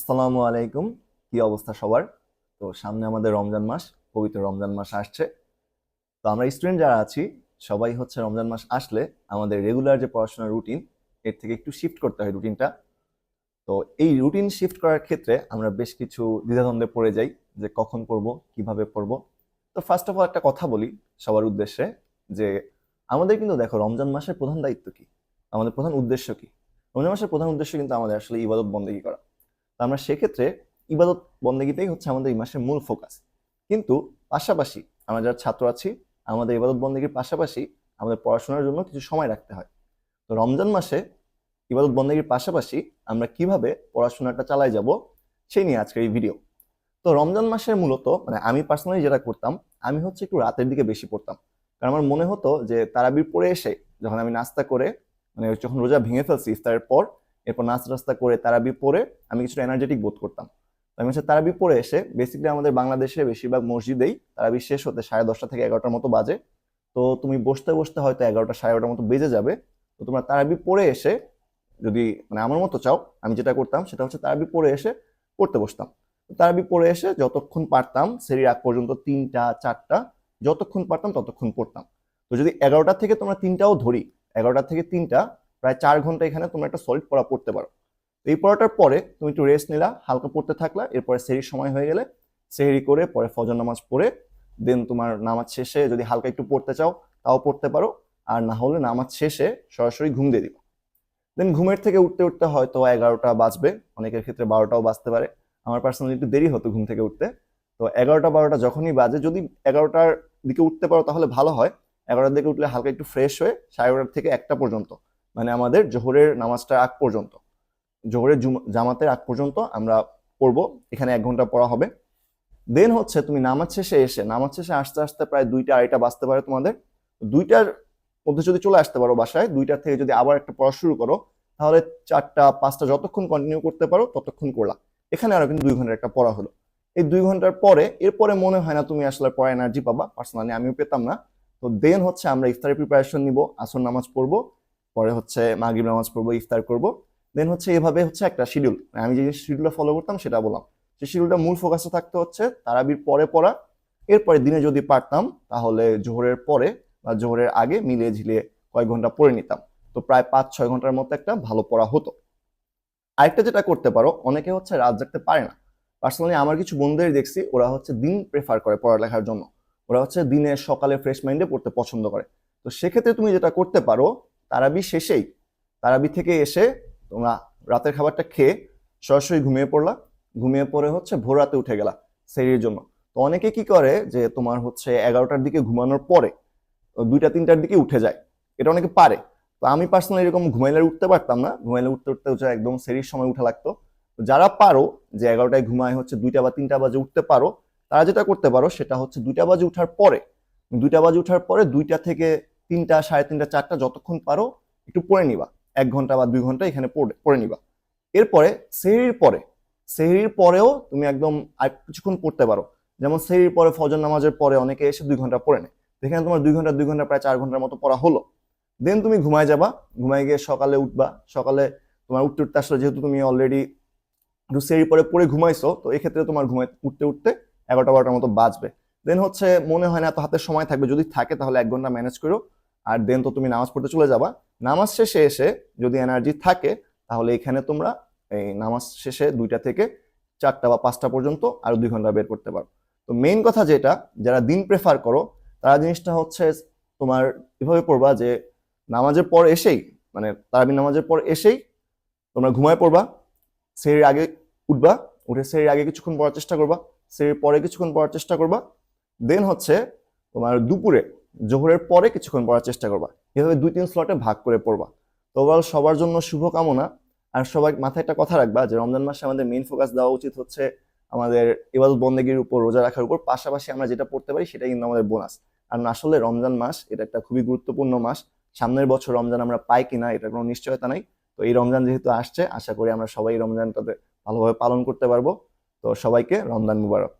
আসসালামু আলাইকুম। কি অবস্থা সবার? তো সামনে আমাদের রমজান মাস, পবিত্র রমজান মাস আসছে। তো আমরা স্টুডেন্ট যারা আছি সবাই হচ্ছে রমজান মাস আসলে আমাদের রেগুলার যে পড়াশোনার রুটিন এর থেকে একটু শিফট করতে হয় রুটিনটা। তো এই রুটিন শিফট করার ক্ষেত্রে আমরা বেশ কিছু দ্বিধাদ্বন্দ্বে পড়ে যাই যে কখন পড়বো, কিভাবে পড়বো। তো ফার্স্ট অফ অল একটা কথা বলি সবার উদ্দেশ্যে যে আমাদের কিন্তু দেখো রমজান মাসের প্রধান দায়িত্ব কি? আমাদের প্রধান উদ্দেশ্য কি? রমজান মাসের প্রধান উদ্দেশ্য কিন্তু আমাদের আসলে ইবাদত বন্দেগী করা। তো আমরা সেক্ষেত্রে ইবাদত বন্দেগীটাই হচ্ছে আমাদের এই মাসের মূল ফোকাস। কিন্তু পাশাপাশি আমরা যারা ছাত্র আছি আমাদের ইবাদত বন্দেগীর পাশাপাশি আমাদের পড়াশোনার জন্য কিছু সময় রাখতে হয়। তো রমজান মাসে ইবাদত বন্দেগীর পাশাপাশি আমরা কিভাবে পড়াশোনাটা চালাই যাব সেই নিয়ে আজকের এই ভিডিও। তো রমজান মাসে মূলত মানে আমি পার্সোনালি যেটা করতাম, আমি হচ্ছে একটু রাতের দিকে বেশি পড়তাম। কারণ আমার মনে হতো যে তারাবির পরে এসে যখন আমি নাস্তা করে মানে যখন রোজা ভেঙে ফেলছি ইফতারের পর, এরপর নাস্তা টাস্তা করে তারাবি পরে আমি কিছুটা এনার্জেটিক বোধ করতাম। তো আমি হচ্ছে তারাবি পরে এসে বেসিক্যালি আমাদের বাংলাদেশে বেশিরভাগ মসজিদেই তারাবি শেষ হতে 10:30 থেকে 11টার মতো বাজে। তো তুমি বসতে বসতে হয়তো 11টা 11:30 মতো বেজে যাবে। তো তোমরা তারাবি পরে এসে যদি মানে আমার মতো চাও, আমি যেটা করতাম সেটা হচ্ছে তারাবি পরে এসে পড়তে বসতাম। তারাবি পড়ে এসে যতক্ষণ পারতাম সেরির আগ পর্যন্ত 3টা 4টা যতক্ষণ পারতাম ততক্ষণ পড়তাম। তো যদি 11টা থেকে তোমরা 3টাও ধরি, 11টা থেকে 3টা প্রায় 4 ঘন্টা এখানে তোমরা একটা সলিড পড়া পড়তে পারো। তো এই পড়াটার পরে তুমি একটু রেস্ট নিলা, হালকা পড়তে থাকলা, এরপরে সেহরির সময় হয়ে গেলে সেহরি করে পরে ফজর নামাজ পড়ে দেন তোমার নামাজ শেষে যদি হালকা একটু পড়তে চাও তাও পড়তে পারো। আর না হলে নামাজ শেষে সরাসরি ঘুম দিয়ে দিবা। দেন ঘুমের থেকে উঠতে উঠতে হয়তো 11টা বাজবে, অনেকের ক্ষেত্রে 12টাও বাজতে পারে। আমার পার্সোনালি একটু দেরি হতো ঘুম থেকে উঠতে। তো 11টা 12টা যখনই বাজে যদি 11টার দিকে উঠতে পারো তাহলে ভালো হয়। 11টার দিকে উঠলে হালকা একটু ফ্রেশ হয়ে 12:30 থেকে 1টা পর্যন্ত মানে আমাদের জোহরের নামাজটার আগ পর্যন্ত, জোহরের জামাতের আগ পর্যন্ত আমরা পড়বো। এখানে 1 ঘন্টা পড়া হবে। দেন হচ্ছে তুমি নামাজ শেষে আস্তে আস্তে প্রায় 2টা 2:30 বাজতে পারে তোমাদের। 2টার মধ্যে যদি চলে আসতে পারো বাসায়, 2টার থেকে যদি আবার একটা পড়া শুরু করো তাহলে 4টা 5টা যতক্ষণ কন্টিনিউ করতে পারো ততক্ষণ করলা। এখানে আরো কিন্তু 2 ঘন্টার একটা পড়া হলো। এই 2 ঘন্টার পরে এরপরে মনে হয় না তুমি আসলে পড়া এনার্জি পাবা, পার্সোনালি আমিও পেতাম না। তো দেন হচ্ছে আমরা ইফতারের প্রিপারেশন নিব, আসর নামাজ পড়বো, পরে হচ্ছে মাগরিব নামাজ পড়বো, ইফতার করব। দেন হচ্ছে এভাবে হচ্ছে একটা শিডিউল, আমি যে শিডিউলটা ফলো করতাম সেটা বললাম। সেই শিডিউলটা মূল ফোকাসে থাকতে হচ্ছে তারাবির পরে পড়া। এরপরে দিনে যদি পারতাম তাহলে জোহরের পরে বা জোহরের আগে মিলিয়ে ঝিলিয়ে কয়েক ঘন্টা পড়ে নিতাম। তো প্রায় 5-6 ঘন্টার মতো একটা ভালো পড়া হতো। আরেকটা যেটা করতে পারো, অনেকে হচ্ছে রাত জাগতে পারে না। পার্সোনালি আমার কিছু বন্ধুদের দেখছি ওরা হচ্ছে দিন প্রেফার করে পড়ালেখার জন্য। ওরা হচ্ছে দিনের সকালে ফ্রেশ মাইন্ডে পড়তে পছন্দ করে। তো সেক্ষেত্রে তুমি যেটা করতে পারো, তারাবি শেষেই তারাবি থেকে এসে তোমরা রাতের খাবারটা খেয়ে সরাসরি ঘুমিয়ে পড়লা। ঘুমিয়ে পড়ে হচ্ছে ভোর রাতে উঠে গেলা সেরির জন্য। তো অনেকে কি করে যে তোমার হচ্ছে 11টার দিকে ঘুমানোর পরে 2টা 3টার দিকে উঠে যায়, এটা অনেকে পারে। তো আমি পার্সোনালি এরকম ঘুমাইলে উঠতে পারতাম না, ঘুমাইলে উঠতে উঠতে হচ্ছে একদম সেরির সময় উঠা লাগতো। তো যারা পারো যে 11টায় ঘুমায় হচ্ছে 2টা বা 3টা বাজে উঠতে পারো, তারা যেটা করতে পারো সেটা হচ্ছে 2টা বাজে উঠার পরে 2টা থেকে 3টা 3:30 4টা যতক্ষণ পারো একটু পড়ে নিবা। 1 ঘন্টা বা 2 ঘন্টা এখানে পড়ে নিবা। এরপরে সেহরির পরে সেহরির পরেও তুমি একদম আর কিছুক্ষণ পড়তে পারো। যেমন সেহরির পরে ফজর নামাজের পরে অনেকে এসে 2 ঘন্টা পড়ে নেয়। এখানে তোমার 2 ঘন্টা প্রায় 4 ঘন্টার মতো পড়া হলো। দেন তুমি ঘুমায় যাবা, ঘুমায় গিয়ে সকালে উঠবা। সকালে তোমার উঠতে উঠতে আসলে যেহেতু তুমি অলরেডি একটু সেহরি পরে পড়ে ঘুমাইছো, তো এই ক্ষেত্রে তোমার ঘুমায় উঠতে উঠতে 11টা 12টার মতো বাজবে। দেন হচ্ছে মনে হয় না এত হাতে সময় থাকবে, যদি থাকে তাহলে 1 ঘন্টা ম্যানেজ করো। আর দেন তো তুমি নামাজ পড়তে চলে যাবা। নামাজ শেষে এসে যদি এনার্জি থাকে তাহলে এখানে তোমরা এই নামাজ শেষে 2টা থেকে 4টা বা 5টা পর্যন্ত আরো 2 ঘন্টা বের করতে পারো। তো মেইন কথা যেটা, যারা দিন প্রেফার করো তারা জিনিসটা হচ্ছে তোমার এভাবে পড়বা যে নামাজের পর এসেই মানে তারাবি নামাজের পর এসেই তোমরা ঘুমায় পড়বা। সেহরির আগে উঠবা, উঠে সেহরির আগে কিছুক্ষণ পড়ার চেষ্টা করবা, সেহরির পরে কিছুক্ষণ পড়ার চেষ্টা করবা। দেন হচ্ছে তোমার দুপুরে জোহরের পরে কিছুক্ষণ পড়ার চেষ্টা করবা। এভাবে 2-3 স্লটে ভাগ করে পড়বা। তো ওভারঅল সবার জন্য শুভকামনা। আর সবাই মাথায় একটা কথা রাখবা যে রমজান মাসে আমাদের মেইন ফোকাস দেওয়া উচিত হচ্ছে আমাদের ইবাদত বন্দেগীর উপর, রোজা রাখার উপর। পাশাপাশি আমরা যেটা পড়তে পারি সেটাই কিন্তু আমাদের বোনাস। কারণ আসলে রমজান মাস এটা একটা খুবই গুরুত্বপূর্ণ মাস। সামনের বছর রমজান আমরা পাই কিনা এটা কোনো নিশ্চয়তা নাই। তো এই রমজান যেহেতু আসছে, আশা করি আমরা সবাই রমজানটাতে ভালোভাবে পালন করতে পারবো। তো সবাইকে রমজান মুবারক।